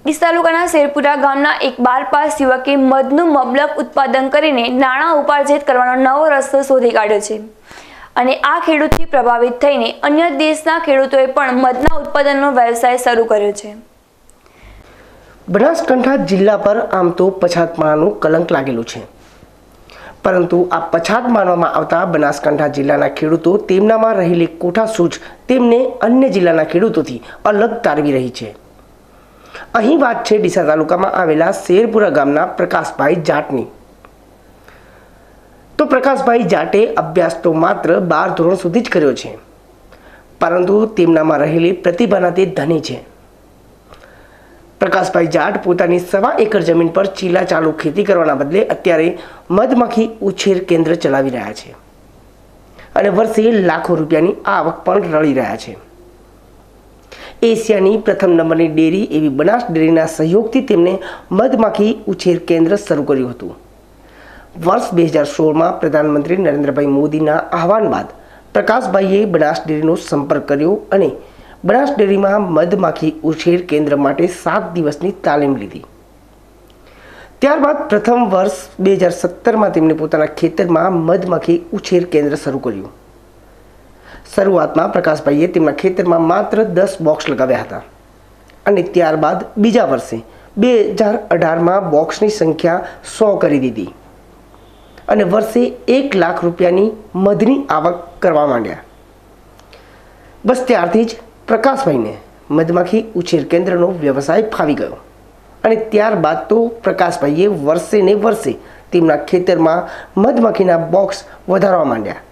ડીસા તાલુકાના શેરપુરા ગામના એક 12 પાસ યુવકે મધનું મબલક ઉત્પાદન કરીને નાણાં ઉપાર્જિત કરવાનો નવો રસ્તો શોધી કાઢ્યો છે અને આ ખેડૂતથી પ્રભાવિત થઈને અન્ય દેશના ખેડૂતોએ પણ મધના ઉત્પાદનનો વ્યવસાય શરૂ કર્યો છે। બનાસકાંઠા જિલ્લા પર આમ તો પછાતમાનું કલંક લાગેલું છે, પરંતુ આ પછાત માનવામાં આવતા બનાસકાંઠા જિલ્લાના ખેડૂતો તેમનામાં રહેલી કોઠાસૂઝ તેમને અન્ય જિલ્લાના ખેડૂતોથી અલગ તારવી રહી છે। અહીં વાત છે ડીસા તાલુકામાં આવેલા શેરપુરા ગામના પ્રકાશભાઈ જાટની। તો પ્રકાશભાઈ જાટે અભ્યાસ તો માત્ર 12 ધોરણ સુધી જ કર્યો છે, પરંતુ તેમનામાં રહેલી પ્રતિભાના તે ધની છે। પ્રકાશભાઈ જાટ પોતાની 1.25 એકર જમીન પર ચીલા ચાલુ ખેતી કરવાના બદલે અત્યારે મધમાખી ઉછેર કેન્દ્ર ચલાવી રહ્યા છે અને વર્ષે લાખો રૂપિયાની આવક પણ રળી રહ્યા છે। એશિયાની પ્રથમ નંબરની ડેરી એવી બનાસ ડેરીના સહયોગથી તેમણે મધમાખી ઉછેર કેન્દ્ર શરૂ કર્યું હતું। વર્ષ 2016માં પ્રધાનમંત્રી નરેન્દ્રભાઈ મોદીના આહવાન બાદ પ્રકાશભાઈએ બનાસ ડેરીનો સંપર્ક કર્યો અને બનાસ ડેરીમાં મધમાખી ઉછેર કેન્દ્ર માટે 7 દિવસની તાલીમ લીધી। ત્યારબાદ પ્રથમ વર્ષ 2017માં તેમણે પોતાના ખેતરમાં મધમાખી ઉછેર કેન્દ્ર શરૂ કર્યું। શરૂઆતમાં પ્રકાશભાઈએ તેમના ખેતરમાં માત્ર 10 બોક્સ લગાવ્યા હતા અને ત્યારબાદ બીજા વર્ષે 2018માં બોક્સની સંખ્યા 100 કરી દીધી અને વર્ષે 1 લાખ રૂપિયાની મધની આવક કરવા માંડ્યા। બસ ત્યારથી જ પ્રકાશભાઈને મધમાખી ઉછેર કેન્દ્રનો વ્યવસાય ફાવી ગયો અને ત્યારબાદ તો પ્રકાશભાઈએ વર્ષે ને વર્ષે તેમના ખેતરમાં મધમાખીના બોક્સ વધારવા માંડ્યા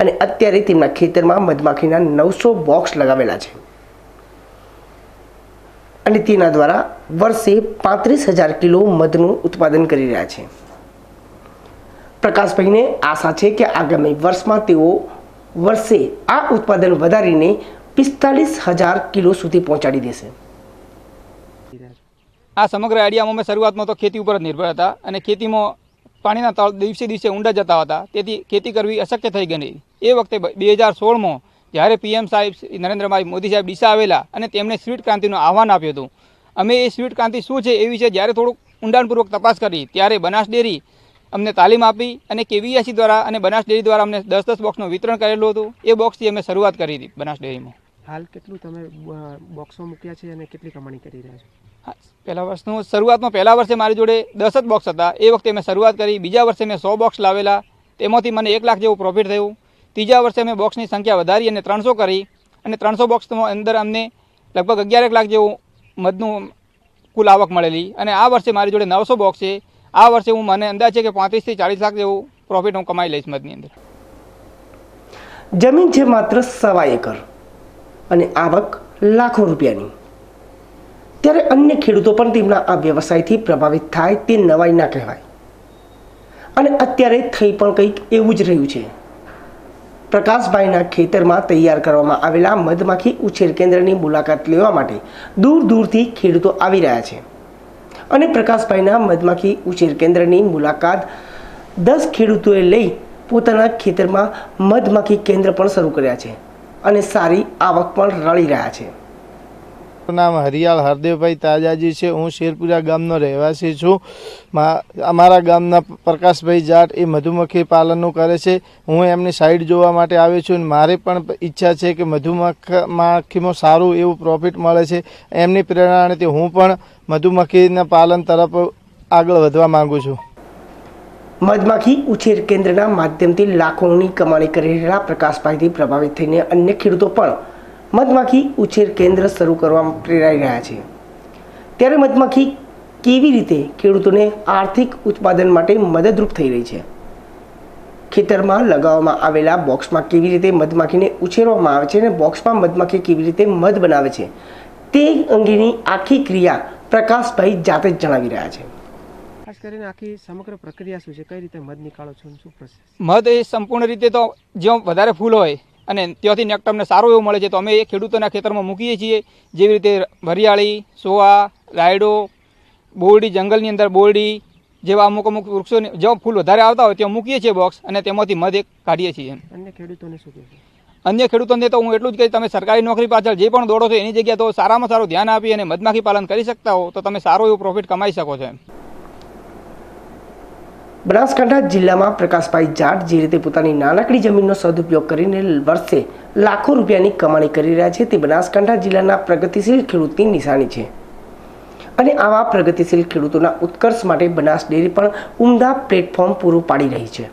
અને અત્યારે તેમના ખેતરમાં મધમાખીના 900 બોક્સ લગાવેલા છે અને તેના દ્વારા વર્ષે 35,000 કિલો મધનું ઉત્પાદન કરી રહ્યા છે। પ્રકાશભાઈને આશા છે કે આગામી વર્ષમાં તેઓ વર્ષે આ ઉત્પાદન વધારીને 45,000 કિલો સુધી પહોંચાડી દેશે। આ સમગ્ર આઈડિયામાં મેં શરૂઆતમાં તો ખેતી ઉપર જ નિર્ભર હતા અને ખેતીમાં પાણીના તળ દિવસે દિવસે ઊંડા જતા હતા, તેથી ખેતી કરવી અશક્ય થઈ ગઈ। એ વખતે 2016માં જ્યારે પીએમ સાહેબ નરેન્દ્રભાઈ મોદી સાહેબ ડીસા આવેલા અને તેમણે સ્વીટ ક્રાંતિનું આહવાન આપ્યું હતું, અમે એ સ્વીટ ક્રાંતિ શું છે એ વિશે જ્યારે થોડુંક ઊંડાણપૂર્વક તપાસ કરી ત્યારે બનાસ ડેરી અમને તાલીમ આપી અને કેવીએસસી દ્વારા અને બનાસ ડેરી દ્વારા અમને 10 બોક્સનું વિતરણ કરેલું હતું। એ બોક્સથી અમે શરૂઆત કરી હતી બનાસ ડેરીમાં। હાલ કેટલું તમે બોક્સો મૂક્યા છે અને કેટલી કમાણી કરી રહ્યા છો? પહેલા વર્ષનું શરૂઆતમાં પહેલા વર્ષે મારી જોડે 10 જ બોક્સ હતા, એ વખતે મેં શરૂઆત કરી। બીજા વર્ષે મેં 100 બોક્સ લાવેલા, તેમાંથી મને 1 લાખ જેવું પ્રોફિટ થયું। ત્રીજા વર્ષે મેં બોક્સની સંખ્યા વધારી અને 300 કરી અને 300 બોક્સમાં અંદર અમને લગભગ 11 લાખ જેવું મધનું કુલ આવક મળેલી અને આ વર્ષે મારી જોડે 900 બોક્સ છે। આ વર્ષે હું મને અંદાજ છે કે 35 થી 40 લાખ જેવું પ્રોફિટ હું કમાઈ લઈશ મધની અંદર। જમીન છે માત્ર 1.25 એકર અને આવક લાખો રૂપિયાની, ત્યારે અન્ય ખેડૂતો પણ તેમના આ વ્યવસાયથી પ્રભાવિત થાય તે નવાઈ ના કહેવાય અને અત્યારે થઈ પણ કંઈક એવું જ રહ્યું છે। પ્રકાશભાઈના ખેતરમાં તૈયાર કરવામાં આવેલા મધમાખી ઉછેર કેન્દ્રની મુલાકાત લેવા માટે દૂર દૂરથી ખેડૂતો આવી રહ્યા છે અને પ્રકાશભાઈના મધમાખી ઉછેર કેન્દ્રની મુલાકાત 10 ખેડૂતોએ લઈ પોતાના ખેતરમાં મધમાખી કેન્દ્ર પણ શરૂ કર્યા છે અને સારી આવક પણ રળી રહ્યા છે। નામ હરિયાળ હરદેવભાઈ તાજાજી છે। હું શેરપુરા ગામનો રહેવાસી છું। અમારા ગામના પ્રકાશભાઈ જાટ એ મધુમક્ખી પાલનનું કરે છે। હું એમની સાઈડ જોવા માટે આવ્યો છું અને મારી પણ ઈચ્છા છે કે મધુમક્ખીમાં સારું એવું પ્રોફિટ મળે છે। એમની પ્રેરણાથી હું પણ મધુમક્ખીના પાલન તરફ આગળ વધવા માંગુ છું। મધમાખી ઉછેર કેન્દ્રના માધ્યમથી લાખોની કમાણી કરી રહેલા પ્રકાશભાઈથી પ્રભાવિત થઈને અન્ય ખેડૂતો પણ મધમાખી ઉછેર કેન્દ્ર શરૂ કરવા પ્રેરાઈ રહ્યા છે। ત્યારે મધમાખી કેવી રીતે ખેડૂતોને આર્થિક ઉત્પાદન માટે મદદરૂપ થઈ રહી છે, ખેતરમાં લગાવવામાં આવેલા બોક્સમાં કેવી રીતે મધમાખીને ઉછેરવામાં આવે છે અને બોક્સમાં મધમાખી કેવી રીતે મધ બનાવે છે તે અંગેની આખી ક્રિયા પ્રકાશભાઈ જાતે જ જણાવી રહ્યા છે। ખાસ કરીને આખી સમગ્ર પ્રક્રિયા શું છે, કઈ રીતે મધ નીકાળો છો, શું પ્રોસેસ? મધ એ સંપૂર્ણ રીતે તો જ્યાં વધારે ફૂલ હોય અને ત્યાંથી નેક્ટર અમને સારું એવું મળે છે તો અમે એ ખેડૂતોના ખેતરમાં મૂકીએ છીએ। જેવી રીતે વરિયાળી, સોવા, રાયડો, બોરડી, જંગલની અંદર બોરડી જેવા અમુક વૃક્ષોની જ્યાં ફૂલ વધારે આવતા હોય ત્યાં મૂકીએ છીએ બોક્સ અને તેમાંથી મધ એક કાઢીએ છીએ। અન્ય ખેડૂતોને શું કહેશો? અન્ય ખેડૂતોને તો હું એટલું જ કહીશ, તમે સરકારી નોકરી પાછળ જે પણ દોડો છો એની જગ્યાએ તો સારામાં સારું ધ્યાન આપી અને મધમાખી પાલન કરી શકતા હો તો તમે સારું એવું પ્રોફિટ કમાઈ શકો છો. બનાસકાંઠા જિલ્લામાં પ્રકાશભાઈ જાટ જે રીતે પોતાની નાનકડી જમીનનો સદુપયોગ કરીને વર્ષે લાખો રૂપિયાની કમાણી કરી રહ્યા છે તે બનાસકાંઠા જિલ્લાના પ્રગતિશીલ ખેડૂતની નિશાની છે. અને આવા પ્રગતિશીલ ખેડૂતોના ઉત્કર્ષ માટે બનાસ ડેરી પણ ઉમદા પ્લેટફોર્મ પૂરું પાડી રહી છે.